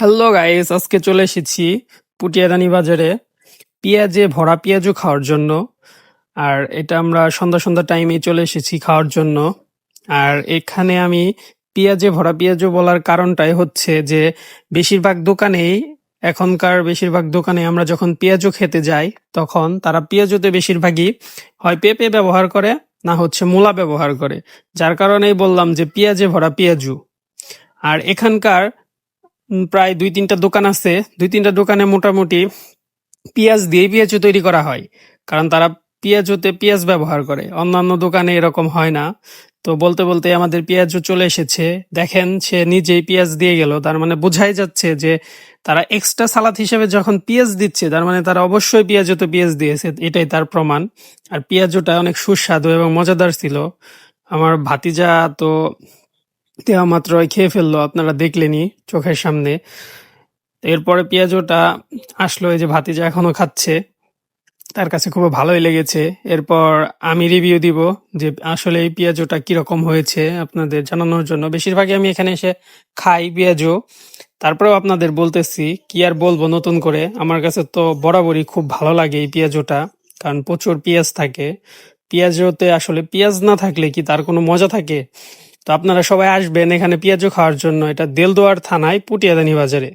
Hello guys, আজকে চলে এসেছি পুটিয়াদানি বাজারে পেঁয়াজে ভরা পেঁয়াজু খাওয়ার জন্য। আর এটা আমরা সন্ধ্যা সন্ধ্যা টাইমে চলে এসেছি খাওয়ার জন্য। আর এখানে আমি পেঁয়াজে ভরা পেঁয়াজু বলার কারণটাই হচ্ছে যে বেশিরভাগ দোকানেই এখনকার বেশিরভাগ দোকানে আমরা যখন পেঁয়াজু খেতে যাই তখন তারা পেঁয়াজুতে বেশিরভাগই হয় পেঁপে ব্যবহার করে, না হচ্ছে মূলা ব্যবহার করে। যার কারণেই বললাম যে পেঁয়াজে ভরা পেঁয়াজু। আর এখানকার প্রায় ২-৩টা দোকান আছে। ২-৩টা দোকানে মোটামুটি পেঁয়াজ দিয়ে পেঁয়াজু তৈরি করা হয়। কারণ তারা পেঁয়াজুতে পেঁয়াজ ব্যবহার করে। অন্যান্য দোকানে এরকম হয় না। তো বলতে বলতে আমাদের পেঁয়াজু চলে এসেছে। দেখেন সে নিজেই পেঁয়াজ দিয়ে গেল। তার মানে বোঝাই যাচ্ছে যে তারা এক্সট্রা সালাদ হিসেবে যখন পেঁয়াজ দিচ্ছে তার মানে তারা অবশ্যই পেঁয়াজুতে পেঁয়াজ দিয়েছে। এটাই তার প্রমাণ। আর পেঁয়াজুটা অনেক সুস্বাদু এবং মজাদার ছিল। আমার ভাতিজা তো দেওয়া মাত্রই খেয়ে ফেললো, আপনারা দেখলেনই চোখের সামনে। এরপরে পেঁয়াজুটা আসলো, এই যে ভাতিজা এখনো খাচ্ছে, তার কাছে খুব ভালোই লেগেছে। এরপর আমি রিভিউ দিব যে আসলে এই পেঁয়াজুটা কিরকম হয়েছে আপনাদের জানানোর জন্য। বেশিরভাগই আমি এখানে এসে খাই পেঁয়াজু, তারপরেও আপনাদের বলতেছি কি আর বলবো নতুন করে। আমার কাছে তো বরাবরই খুব ভালো লাগে এই পেঁয়াজুটা, কারণ প্রচুর পেঁয়াজ থাকে। পেঁয়াজুতে আসলে পেঁয়াজ না থাকলে কি তার কোনো মজা থাকে? তো আপনারা সবাই আসবেন এখানে পেঁয়াজু খাওয়ার জন্য। এটা দেলদুয়ার থানায় পুটিয়াদানি বাজারে।